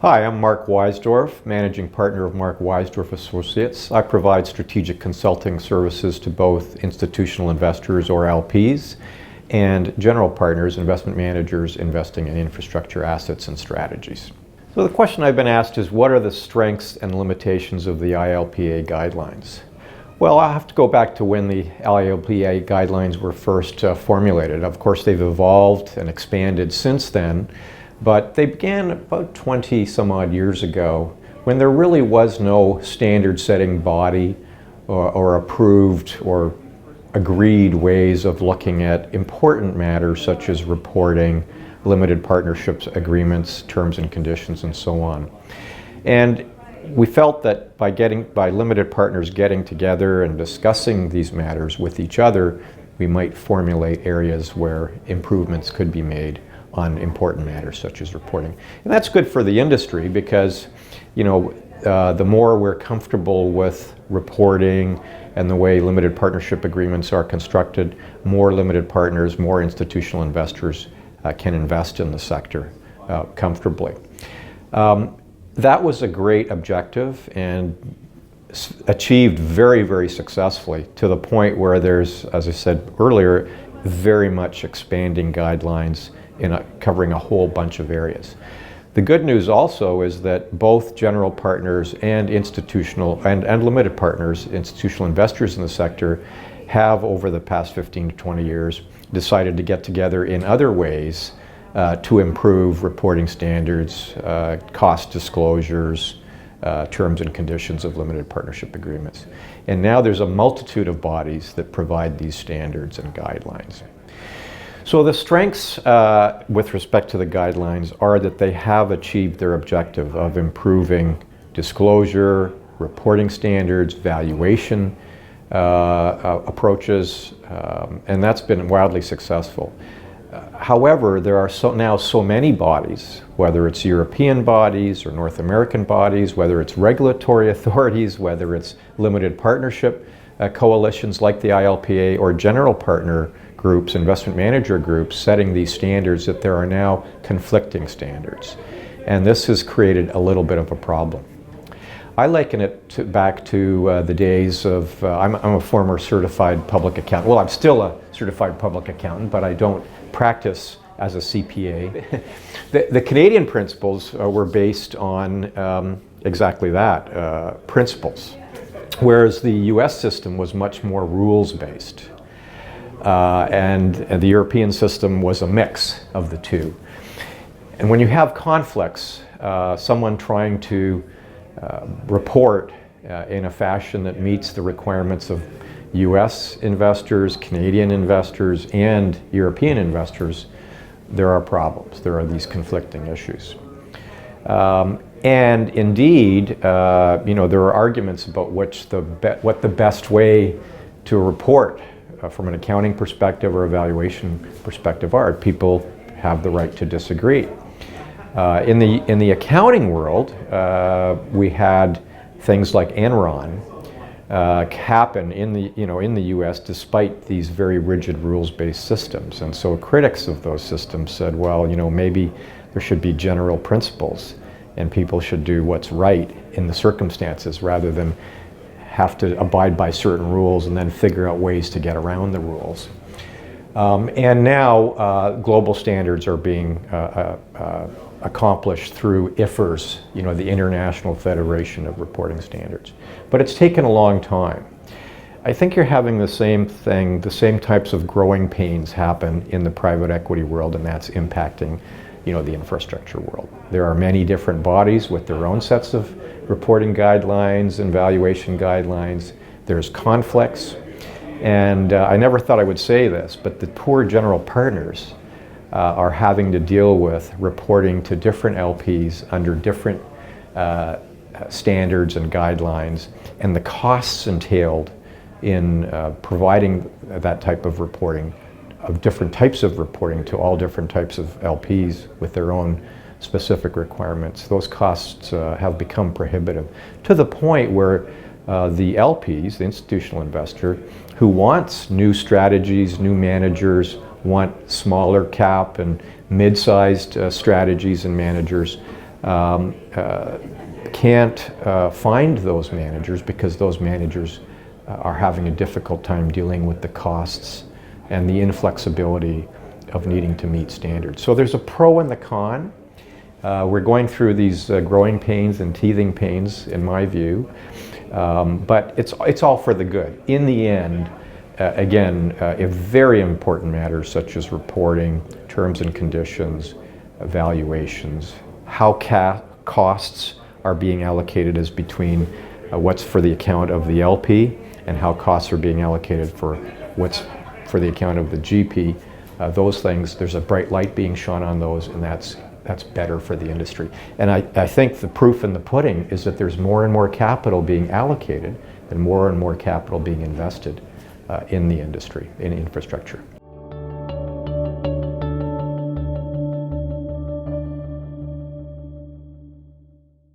Hi, I'm Mark Weisdorf, Managing Partner of Mark Weisdorf Associates. I provide strategic consulting services to both institutional investors or LPs and general partners, investment managers investing in infrastructure assets and strategies. So the question I've been asked is, what are the strengths and limitations of the ILPA guidelines? Well, I have to go back to when the ILPA guidelines were first formulated. Of course, they've evolved and expanded since then. But they began about 20 some odd years ago when there really was no standard setting body or approved or agreed ways of looking at important matters such as reporting, limited partnerships agreements, terms and conditions, and so on. And we felt that by limited partners getting together and discussing these matters with each other, we might formulate areas where improvements could be made on important matters such as reporting. And that's good for the industry because, the more we're comfortable with reporting and the way limited partnership agreements are constructed, more limited partners, more institutional investors can invest in the sector comfortably. That was a great objective and achieved very, very successfully to the point where there's, as I said earlier, very much expanding guidelines covering a whole bunch of areas. The good news also is that both general partners and institutional and limited partners, institutional investors in the sector, have over the past 15 to 20 years decided to get together in other ways to improve reporting standards, cost disclosures, terms and conditions of limited partnership agreements. And now there's a multitude of bodies that provide these standards and guidelines. So the strengths with respect to the guidelines are that they have achieved their objective of improving disclosure, reporting standards, valuation approaches, and that's been wildly successful. However, there are now so many bodies, whether it's European bodies or North American bodies, whether it's regulatory authorities, whether it's limited partnership coalitions like the ILPA or general partner groups, investment manager groups, setting these standards, that there are now conflicting standards. And this has created a little bit of a problem. I liken it back to the days of, I'm a former certified public accountant. Well, I'm still a certified public accountant, but I don't practice as a CPA. The Canadian principles were based on exactly that, principles, whereas the US system was much more rules-based. And the European system was a mix of the two. And when you have conflicts, someone trying to report in a fashion that meets the requirements of US investors, Canadian investors, and European investors, there are problems. There are these conflicting issues. And indeed, there are arguments about what the best way to report from an accounting perspective or evaluation perspective are. People have the right to disagree. In the accounting world, we had things like Enron happen in the U.S. despite these very rigid rules-based systems. And so critics of those systems said, well, maybe there should be general principles and people should do what's right in the circumstances rather than have to abide by certain rules and then figure out ways to get around the rules. And now global standards are being accomplished through IFRS, the International Federation of Reporting Standards. But it's taken a long time. I think you're having the same thing, the same types of growing pains happen in the private equity world, and that's impacting the infrastructure world. There are many different bodies with their own sets of reporting guidelines and valuation guidelines. There's conflicts. And I never thought I would say this, but the poor general partners are having to deal with reporting to different LPs under different standards and guidelines, and the costs entailed in providing that type of reporting, of different types of reporting to all different types of LPs with their own specific requirements. Those costs have become prohibitive to the point where the LPs, the institutional investor, who wants new strategies, new managers, want smaller cap and mid-sized strategies and managers, can't find those managers because those managers are having a difficult time dealing with the costs and the inflexibility of needing to meet standards. So there's a pro and the con. We're going through these growing pains and teething pains, in my view, but it's all for the good. In the end, again, if very important matters such as reporting, terms and conditions, valuations, how costs are being allocated as between what's for the account of the LP and how costs are being allocated for what's for the account of the GP. Those things, there's a bright light being shone on those, and that's better for the industry. And I think the proof in the pudding is that there's more and more capital being allocated and more capital being invested in the industry, in infrastructure.